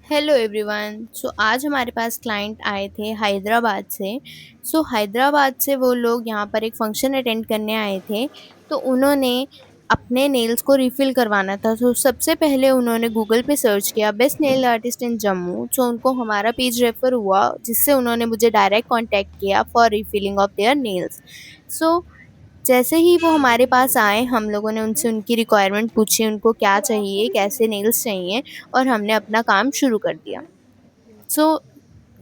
Hello everyone. आज हमारे पास client आए थे हैदराबाद से। हैदराबाद से वो लोग यहाँ पर एक फंक्शन अटेंड करने आए थे। तो उन्होंने अपने नेल्स को रिफ़िल करवाना था। सबसे पहले उन्होंने गूगल पे सर्च किया best nail artist in Jammu. उनको हमारा पेज रेफ़र हुआ, जिससे उन्होंने मुझे डायरेक्ट कांटेक्ट किया फॉर रिफ़िलिंग ऑफ देयर नेल्स। सो जैसे ही वो हमारे पास आए, हम लोगों ने उनसे उनकी रिक्वायरमेंट पूछी, उनको क्या चाहिए, कैसे नेल्स चाहिए, और हमने अपना काम शुरू कर दिया। सो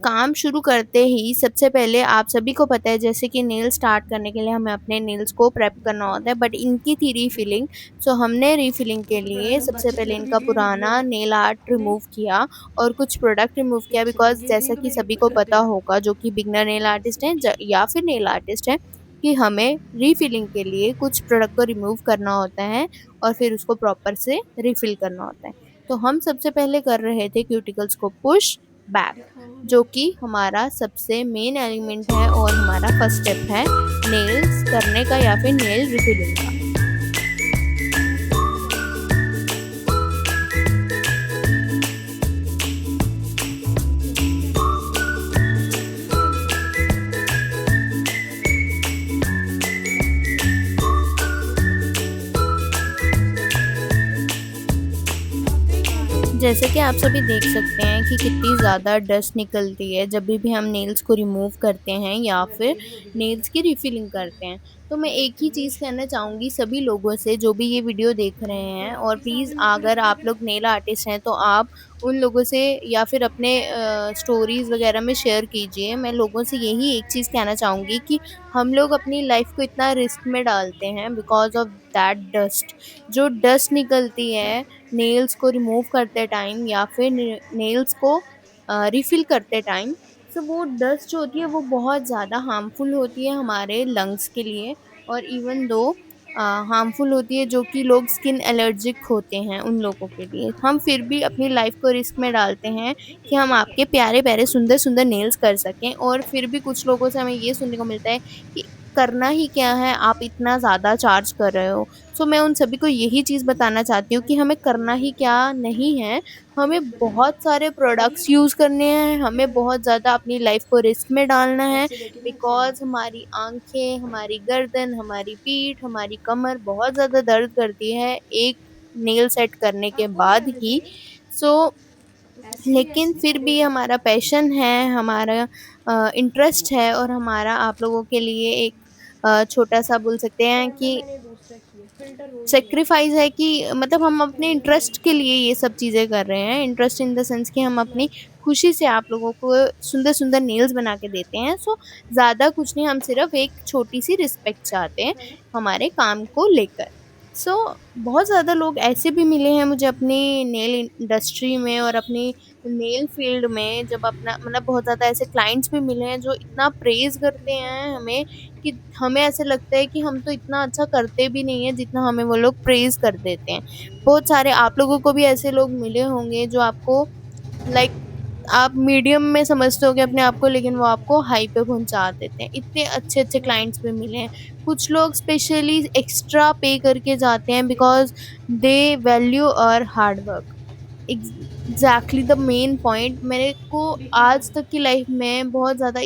काम शुरू करते ही सबसे पहले आप सभी को पता है, जैसे कि नेल स्टार्ट करने के लिए हमें अपने नेल्स को प्रेप करना होता है, बट इनकी थी रीफिलिंग। हमने रीफिलिंग के लिए सबसे पहले इनका पुराना नेल आर्ट रिमूव किया और कुछ प्रोडक्ट रिमूव किया, बिकॉज जैसा कि सभी को पता होगा जो कि बिगनर नेल आर्टिस्ट हैं या फिर नेल आर्टिस्ट हैं, कि हमें रीफिलिंग के लिए कुछ प्रोडक्ट को रिमूव करना होता है और फिर उसको प्रॉपर से रिफिल करना होता है। तो हम सबसे पहले कर रहे थे क्यूटिकल्स को पुश बैक, जो कि हमारा सबसे मेन एलिमेंट है और हमारा फर्स्ट स्टेप है नेल्स करने का या फिर नेल रिफिलिंग का। जैसे कि आप सभी देख सकते हैं कि कितनी ज़्यादा डस्ट निकलती है जब भी हम नेल्स को रिमूव करते हैं या फिर नेल्स की रिफिलिंग करते हैं। तो मैं एक ही चीज़ कहना चाहूँगी सभी लोगों से जो भी ये वीडियो देख रहे हैं, और प्लीज़ अगर आप लोग नेल आर्टिस्ट हैं तो आप उन लोगों से या फिर अपने स्टोरीज़ वगैरह में शेयर कीजिए। मैं लोगों से यही एक चीज़ कहना चाहूँगी कि हम लोग अपनी लाइफ को इतना रिस्क में डालते हैं बिकॉज ऑफ दैट डस्ट। जो डस्ट निकलती है नेल्स को रिमूव करते टाइम या फिर नेल्स को रिफ़िल करते टाइम, वो डस्ट जो होती है वो बहुत ज़्यादा हार्मफुल होती है हमारे लंग्स के लिए, और इवन दो हार्मफुल होती है, जो कि लोग स्किन एलर्जिक होते हैं उन लोगों के लिए। हम फिर भी अपनी लाइफ को रिस्क में डालते हैं कि हम आपके प्यारे प्यारे सुंदर सुंदर नेल्स कर सकें, और फिर भी कुछ लोगों से हमें ये सुनने को मिलता है कि करना ही क्या है, आप इतना ज़्यादा चार्ज कर रहे हो। मैं उन सभी को यही चीज़ बताना चाहती हूँ कि हमें करना ही क्या नहीं है, हमें बहुत सारे प्रोडक्ट्स यूज़ करने हैं, हमें बहुत ज़्यादा अपनी लाइफ को रिस्क में डालना है, बिकॉज़ हमारी आँखें, हमारी गर्दन, हमारी पीठ, हमारी कमर बहुत ज़्यादा दर्द करती है एक नेल सेट करने के बाद ही। सो लेकिन फिर भी हमारा पैशन है, हमारा इंटरेस्ट है, और हमारा आप लोगों के लिए एक छोटा-सा बोल सकते हैं कि सैक्रिफाइस है, कि मतलब हम अपने इंटरेस्ट के लिए ये सब चीज़ें कर रहे हैं। इंटरेस्ट इन द सेंस कि हम अपनी खुशी से आप लोगों को सुंदर-सुंदर नेल्स बना के देते हैं। ज़्यादा कुछ नहीं, हम सिर्फ़ एक छोटी-सी रिस्पेक्ट चाहते हैं हमारे काम को लेकर। सो बहुत ज़्यादा लोग ऐसे भी मिले हैं मुझे अपनी नेल इंडस्ट्री में और अपनी नेल फ़ील्ड में, जब अपना मतलब बहुत ज़्यादा ऐसे क्लाइंट्स भी मिले हैं जो इतना प्रेज़ करते हैं हमें, कि हमें ऐसा लगता है कि हम तो इतना अच्छा करते भी नहीं हैं जितना हमें वो लोग प्रेज़ कर देते हैं। बहुत सारे आप लोगों को भी ऐसे लोग मिले होंगे जो आपको लाइक आप मीडियम में समझते होगे अपने आप को, लेकिन वो आपको हाई पे पहुँचा देते हैं। इतने अच्छे-अच्छे क्लाइंट्स भी मिले हैं। कुछ लोग स्पेशली एक्स्ट्रा पे करके जाते हैं because they value our hard work. Exactly the main point. मेरे को आज तक की लाइफ़ में बहुत ज़्यादा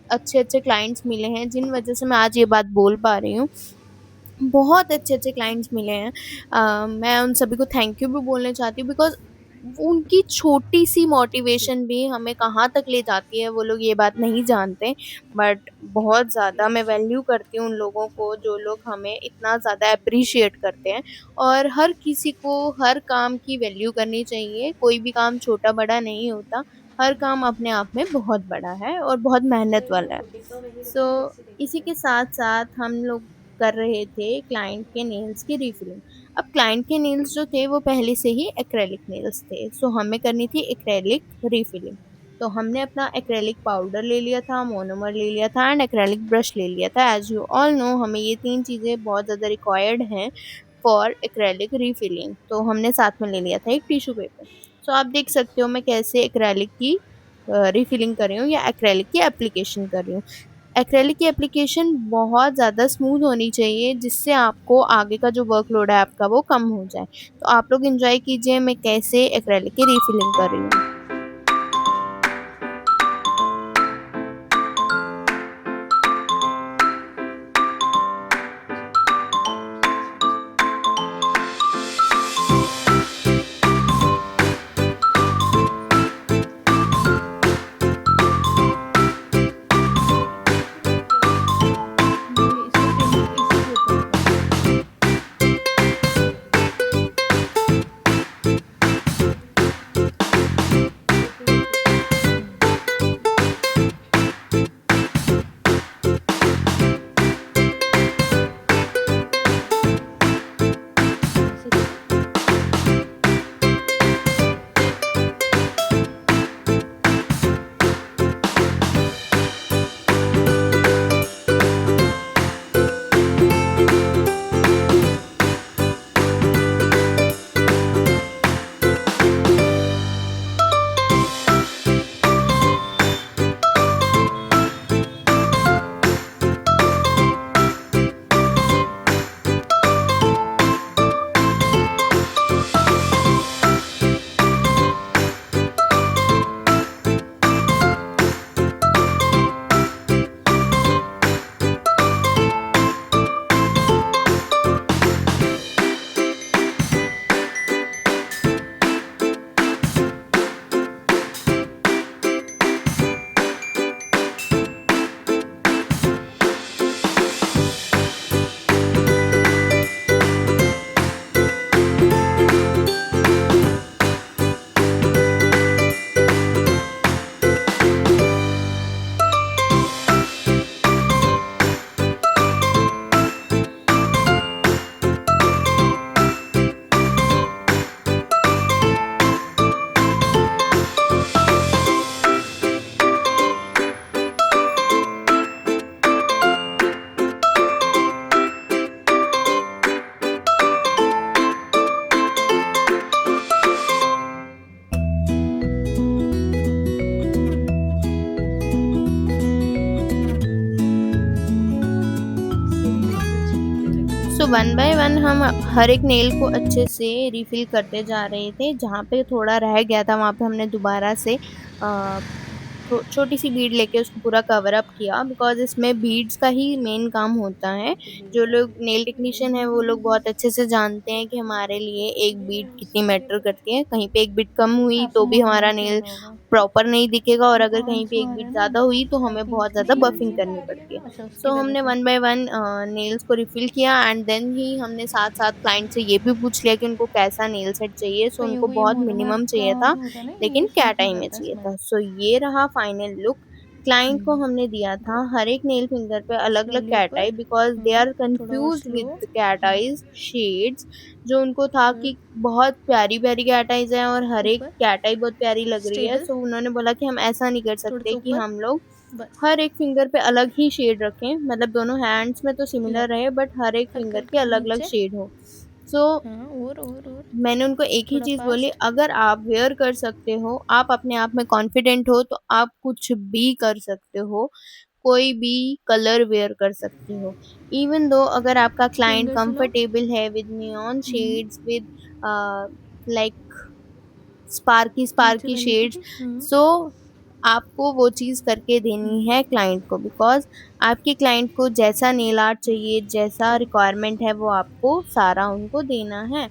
अच्छे-अच्छे क्लाइंट्स मिले हैं, जिन वजह से मैं आज ये बात बोल पा रही हूँ। बहुत अच्छे-अच्छे क्लाइंट्स मिले हैं। मैं उन सभी को थैंक यू भी बोलना चाहती हूँ, बिकॉज़ उनकी छोटी-सी मोटिवेशन भी हमें कहाँ तक ले जाती है, वो लोग ये बात नहीं जानते। बट बहुत ज़्यादा मैं वैल्यू करती हूँ उन लोगों को जो लोग हमें इतना ज़्यादा एप्रिशिएट करते हैं, और हर किसी को हर काम की वैल्यू करनी चाहिए। कोई भी काम छोटा-बड़ा नहीं होता। हर काम अपने आप में बहुत बड़ा है और बहुत मेहनत वाला है। इसी के साथ-साथ हम लोग कर रहे थे क्लाइंट के नेल्स की रिफिलिंग। अब क्लाइंट के नेल्स जो थे वो पहले से ही एक्रेलिक नेल्स थे, हमें करनी थी एक्रेलिक रिफिलिंग। तो हमने अपना एक्रेलिक पाउडर ले लिया था, मोनोमर ले लिया था, एंड एक्रेलिक ब्रश ले लिया था। एज़ यू ऑल नो, हमें ये 3 चीज़ें बहुत ज़्यादा रिक्वायर्ड हैं फॉर एक्रेलिक रिफिलिंग। तो हमने साथ में ले लिया था एक टिश्यू पेपर। आप देख सकते हो मैं कैसे एक्रेलिक की रिफिलिंग कर रही हूँ या एक्रेलिक की एप्लीकेशन कर रही हूँ। एक्रेलिक की एप्लीकेशन बहुत ज़्यादा स्मूथ होनी चाहिए, जिससे आपको आगे का जो वर्कलोड है आपका वो कम हो जाए। तो आप लोग एन्जॉय कीजिए मैं कैसे एक्रेलिक की रिफिलिंग कर रही हूँ। वन बाय वन हम हर एक नेल को अच्छे से रिफ़िल करते जा रहे थे, जहाँ पे थोड़ा रह गया था वहाँ पे हमने दोबारा से छोटी-सी बीड लेके उसको पूरा कवर अप किया, बिकॉज़ इसमें बीड्स का ही मेन काम होता है। जो लोग नेल टेक्नीशियन हैं वो लोग बहुत अच्छे से जानते हैं कि हमारे लिए एक बीड कितनी मैटर करती है। कहीं पे एक बीड कम हुई तो भी हमारा काफ़ी नेल महँगा होगा। प्रॉपर नहीं दिखेगा, और अगर कहीं पे एक और बीड है ना ज़्यादा हुई तो हमें बहुत हैकिंग्स ज़्यादा नहीं बफिंग होती। करनी पड़ती है। अच्छा उसकी सो वज़ह हमने से। वन बाय वन नेल्स को रिफ़िल किया, एंड देन ही हमने साथ-साथ क्लाइंट से ये भी पूछ लिया कि उनको कैसा नेल सेट चाहिए। सो कईयों उनको को ये बहुत मोनोमर मिनिमम का चाहिए था, जो होता है ना ये लेकिन सूट नहीं कैटाई में करता चाहिए इसमें। था। सो ये रहा फाइनल लुक। क्लाइंट को हुँ, हमने दिया था गुड। हर एक नेल फिंगर पे अलग-अलग स्लोली कैट ऊपर। आई, बिकॉज़ दे हाँ, आर थोड़ा और कन्फ्यूज़्ड स्लो। विद कैट हाँ, आइज़ शेड्स। जो उनको था हुँ, कि बहुत प्यारी-प्यारी कैट आइज़ हैं और हर एक ऊपर, कैट आई बहुत प्यारी लग रही है। स्टेबल, सो उन्होंने बोला कि हम ऐसा नहीं कर सकते थोड़ा-सा कि ऊपर, हम लोग बस। हर एक फिंगर पे अलग ही शेड रखें, मतलब दोनों हैंड्स में तो सिमिलर लेफ्ट, रहे बट हर एक फिंगर की हल्का-हल्का अलग-अलग नीचे। शेड हो। सो हाँ, और, मैंने उनको एक ही थोड़ा चीज़ बोली, फास्ट। अगर आप वेयर कर सकते हो, आप अपने आप में कॉन्फिडेंट हो, तो आप कुछ भी कर सकते हो, कोई भी कलर वेयर कर सकते हो। इवन दो अगर आपका क्लाइंट फिंगर्स हिलाओ। कंफर्टेबल है with neon hmm, shades, with like Sparky नीचे स्पार्की करने के शेड्स, लिए। हुँ, सो आपको वो चीज़ करके देनी हुँ, है क्लाइंट को, बिकॉज़ आपके क्लाइंट को जैसा नेल आर्ट चाहिए, जैसा चलो। रिक्वायरमेंट है, वो आपको सारा उनको देना है।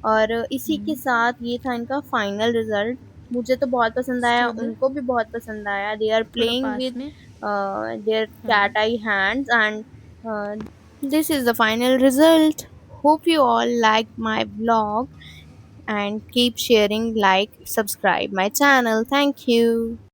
और इसी के हुँ, साथ ये था इनका फाइनल रिज़ल्ट। मुझे तो बहुत पसंद आया, स्टेबल, उनको भी बहुत पसंद आया। दे आर थोड़ा प्लेइंग पास विद में। देयर हाँ, cat eye hands, and this is the final result. Hope you all liked my vlog, and keep sharing, like, subscribe my channel. Thank you.